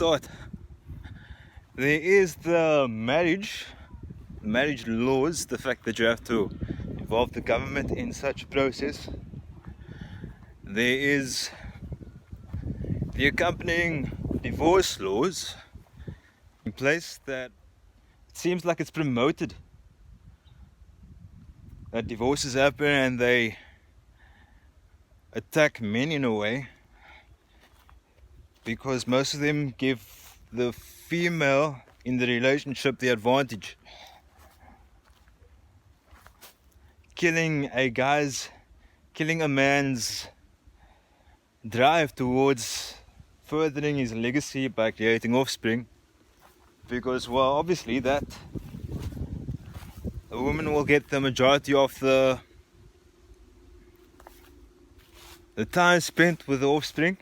start? There is the marriage laws, the fact that you have to involve the government in such a process. There is the accompanying divorce laws in place that it seems like it's promoted that divorces happen and they attack men in a way, because most of them give the female in the relationship the advantage. Killing a man's drive towards furthering his legacy by creating offspring, because, well, obviously that the woman will get the majority of the time spent with the offspring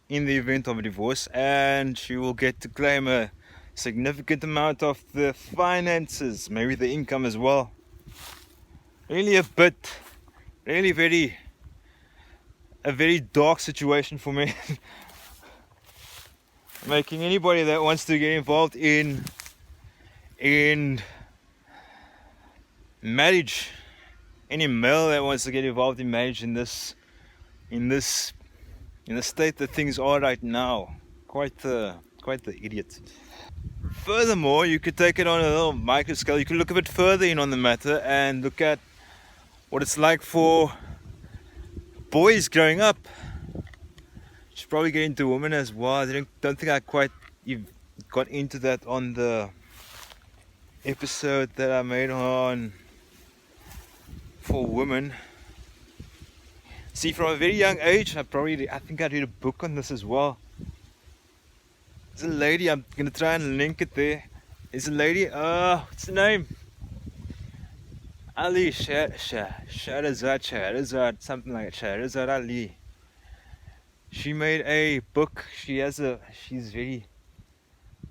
in the event of a divorce, and she will get to claim a significant amount of the finances, maybe the income as well. Really a very dark situation for me. Making anybody that wants to get involved in marriage, any male that wants to get involved in marriage in the state that things are right now, quite the idiot. Furthermore, you could take it on a little micro scale. You could look a bit further in on the matter and look at what it's like for boys growing up. Should probably get into women as well. I don't think I quite got into that on the episode that I made on for women. See, from a very young age, I think I read a book on this as well. There's a lady, I'm gonna try and link it there. There's a lady, what's the name? Ali Shahrazad, something like Shahrazad Ali. She made a book. She's very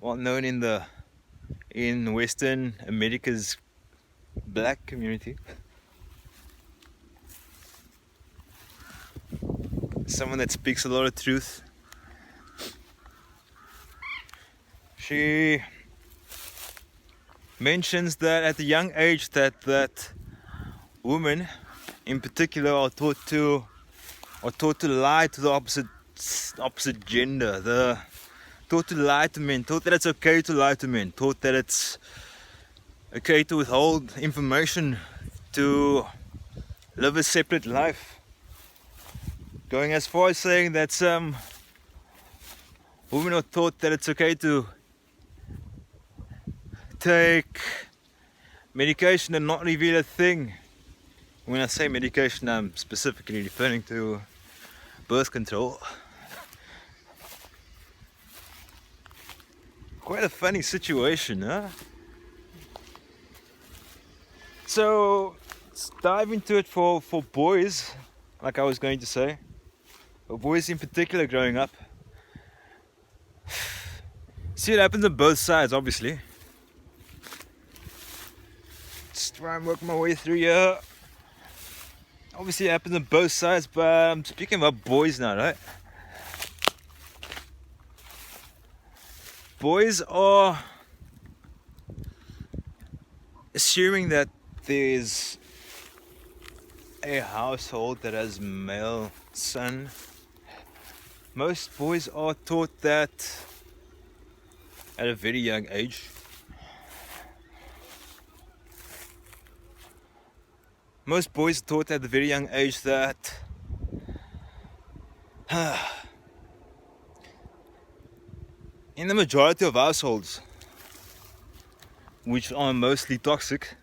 well known in Western America's black community. Someone that speaks a lot of truth. She mentions that at a young age that women in particular are taught to lie to the opposite gender. Taught to lie to men, taught that it's okay to lie to men, taught that it's okay to withhold information, to live a separate life. Going as far as saying that some women are taught that it's okay to take medication and not reveal a thing. When I say medication, I'm specifically referring to birth control. Quite a funny situation, huh? So let's dive into it for boys, like I was going to say. For boys in particular growing up. See, it happens on both sides, obviously. Just try and work my way through here. Obviously it happens on both sides, but I'm speaking about boys now, right? Boys are assuming that there's a household that has male son. Most boys are taught that at a very young age. Most boys are taught at a very young age that in the majority of households, which are mostly toxic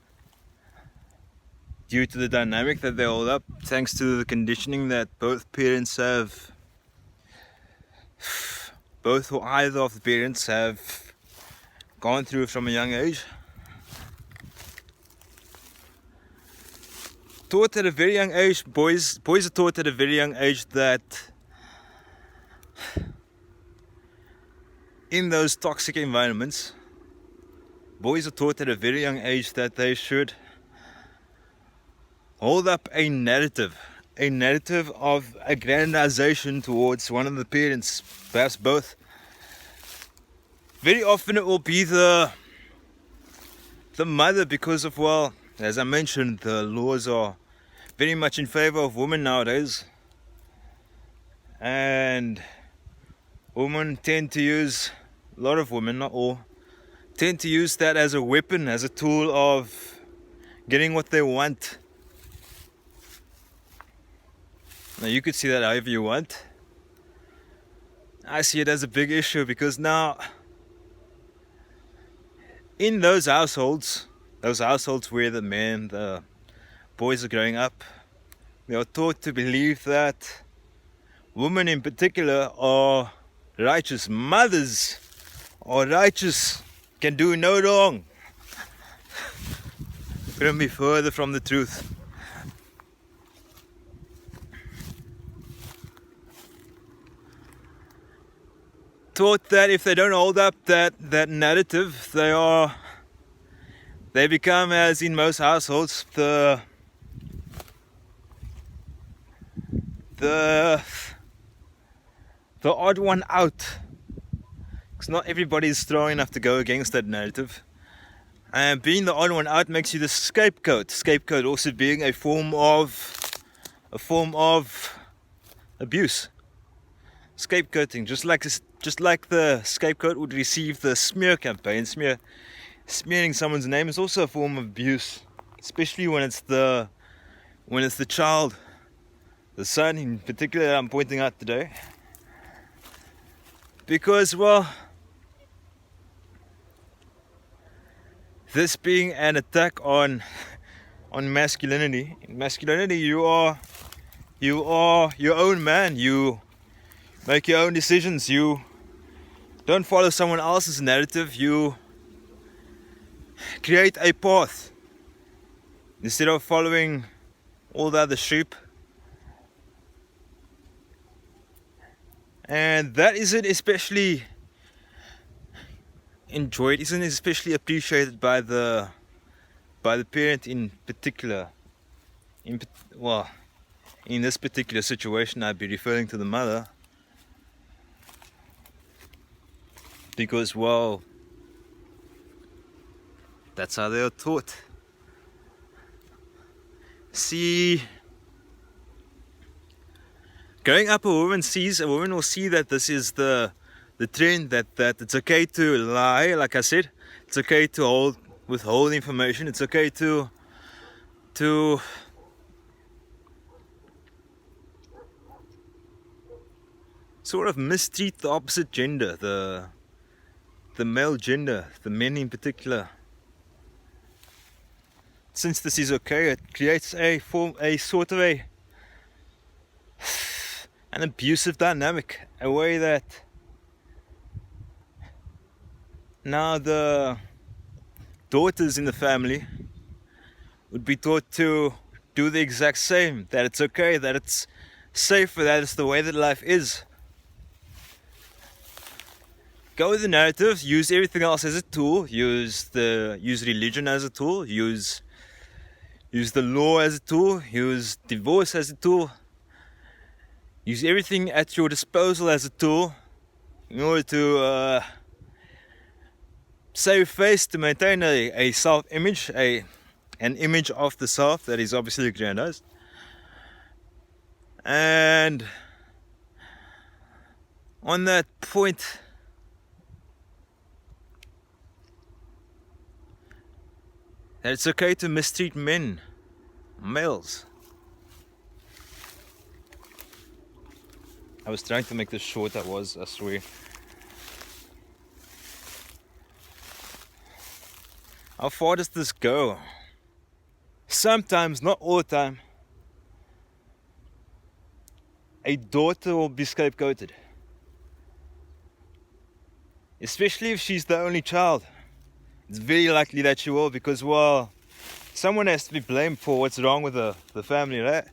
due to the dynamic that they hold up, thanks to the conditioning that both parents have, both or either of the parents have gone through from a young age. Taught at a very young age, boys are taught at a very young age that in those toxic environments, boys are taught at a very young age that they should hold up a narrative of aggrandization towards one of the parents, perhaps both, very often it will be the mother, because of, well, as I mentioned, the laws are very much in favor of women nowadays, and women tend to use, a lot of women, not all, tend to use that as a weapon, as a tool of getting what they want. Now you could see that however you want. I see it as a big issue, because now in those households where the boys are growing up, they are taught to believe that women in particular are righteous, mothers are righteous, can do no wrong. Couldn't be further from the truth. Taught that if they don't hold up that narrative, they become, as in most households, the odd one out, because not everybody is strong enough to go against that narrative, and being the odd one out makes you the scapegoat also being a form of abuse. Scapegoating, just like the scapegoat would receive the smear campaign. Smearing someone's name is also a form of abuse, especially when it's the child, the son in particular that I'm pointing out today. Because, well, this being an attack on masculinity. In masculinity, you are your own man. You make your own decisions. You don't follow someone else's narrative. You create a path instead of following all the other sheep. And that isn't especially enjoyed, isn't especially appreciated by the parent in particular. In this particular situation, I'd be referring to the mother, because, well, that's how they are taught. See, growing up, a woman will see that this is the trend, that it's okay to lie. Like I said, it's okay to withhold information. It's okay to sort of mistreat the opposite gender, the male gender, the men in particular. Since this is okay, it creates an abusive dynamic, a way that now the daughters in the family would be taught to do the exact same, that it's okay, that it's safer, that it's the way that life is. Go with the narrative, use everything else as a tool, use religion as a tool, use the law as a tool, use divorce as a tool, use everything at your disposal as a tool in order to save face, to maintain a self-image, an image of the self that is obviously aggrandized. And on that point, that it's okay to mistreat males. I was trying to make this short, I swear. How far does this go? Sometimes, not all the time, a daughter will be scapegoated. Especially if she's the only child. It's very likely that she will, because, well, someone has to be blamed for what's wrong with the family, right?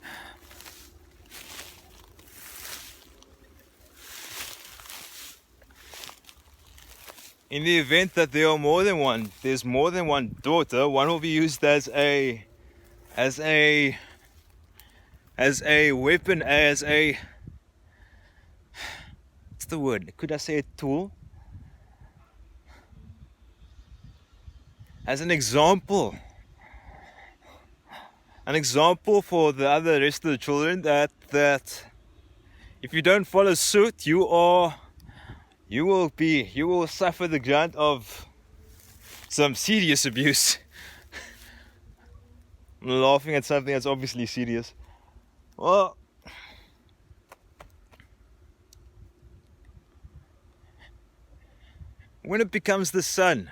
In the event that there's more than one daughter, one will be used as a weapon, what's the word? Could I say a tool? as an example for the other rest of the children, that if you don't follow suit, you will suffer the brunt of some serious abuse. I'm laughing at something that's obviously serious. Well, when it becomes the son,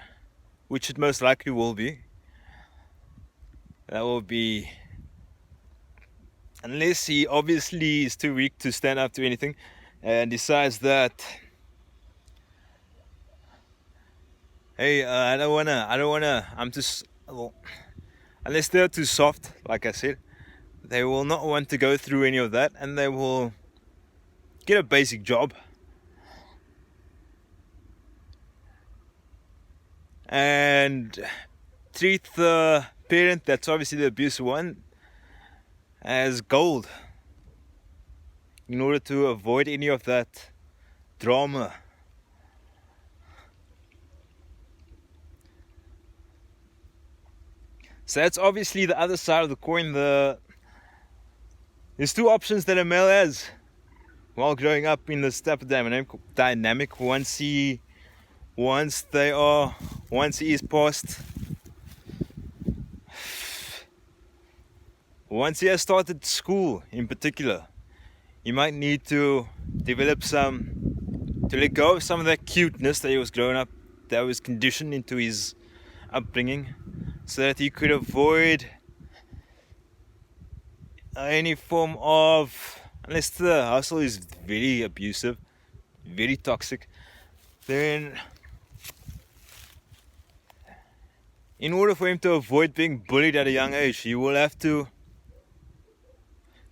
which it most likely will be, that will be, unless he obviously is too weak to stand up to anything and decides that, hey, I don't wanna, I'm just, well, unless they're too soft, like I said, they will not want to go through any of that, and they will get a basic job and treat the parent that's obviously the abusive one as gold in order to avoid any of that drama. So that's obviously the other side of the coin. There's two options that a male has while growing up in this type of dynamic. Once he is past, once he has started school in particular, he might need to let go of some of that cuteness that he was growing up, that was conditioned into his upbringing, so that he could avoid any form of, unless the household is very abusive, very toxic, then in order for him to avoid being bullied at a young age, he will have to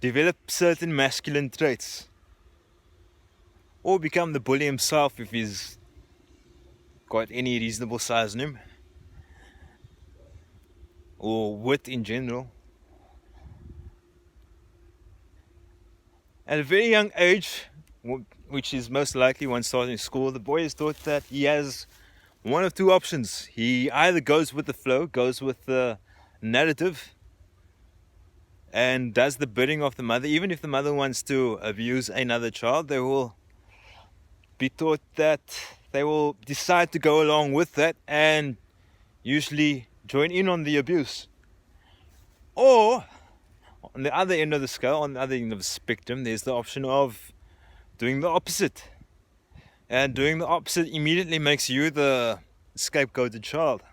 develop certain masculine traits, or become the bully himself if he's got any reasonable size in him, or wit in general. At a very young age, which is most likely when starting school, the boy is taught that he has one of two options. He either goes with the flow, goes with the narrative, and does the bidding of the mother. Even if the mother wants to abuse another child, they will be taught that they will decide to go along with that and usually join in on the abuse. Or on the other end of the scale, on the other end of the spectrum, there's the option of doing the opposite. And doing the opposite immediately makes you the scapegoated child.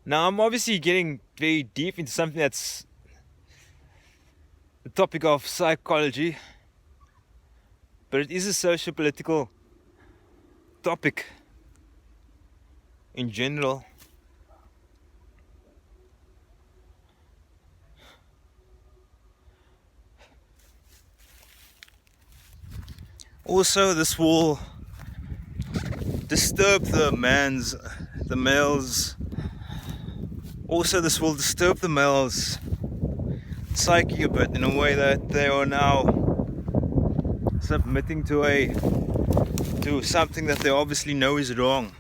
Now, I'm obviously getting very deep into something that's the topic of psychology, but it is a socio-political topic in general. Also, this will disturb the male's. Also, this will disturb the male's psyche a bit, in a way that they are now submitting to something that they obviously know is wrong.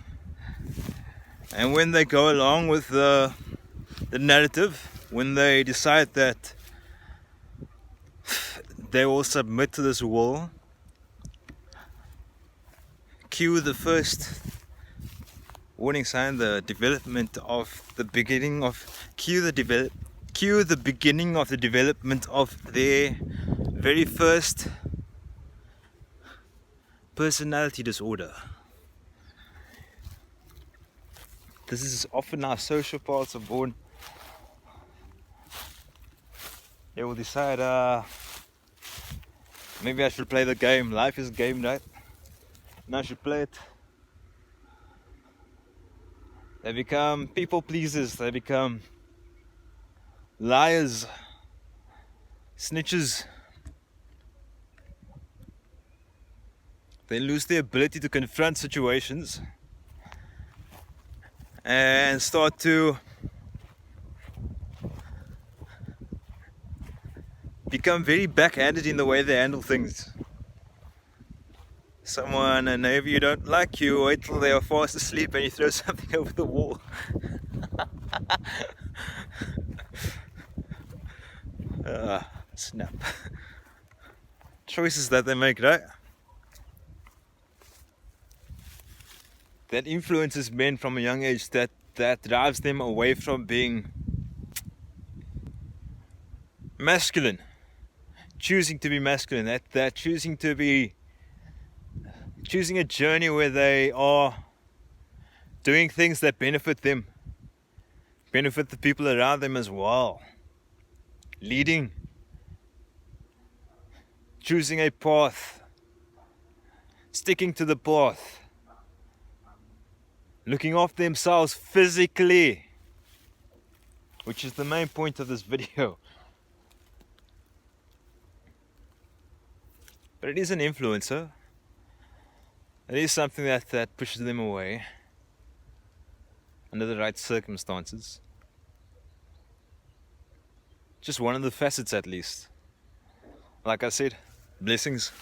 And when they go along with the narrative, when they decide that they will submit to this will, cue the first warning sign, the development of the beginning of cue the beginning of the development of their very first personality disorder. This is often how sociopaths are born. They will decide, maybe I should play the game. Life is a game, right? And I should play it. They become people pleasers. They become liars, snitches. They lose their ability to confront situations and start to become very backhanded in the way they handle things. someone, a neighbor you don't like, you wait till they are fast asleep and you throw something over the wall. Snap. Choices that they make, right? That influences men from a young age, that drives them away from being masculine, choosing to be masculine, that choosing a journey where they are doing things that benefit them, benefit the people around them as well, leading, choosing a path, sticking to the path, looking after themselves physically, which is the main point of this video. But it is an influencer. It is something that pushes them away under the right circumstances. Just one of the facets, at least. Like I said, blessings.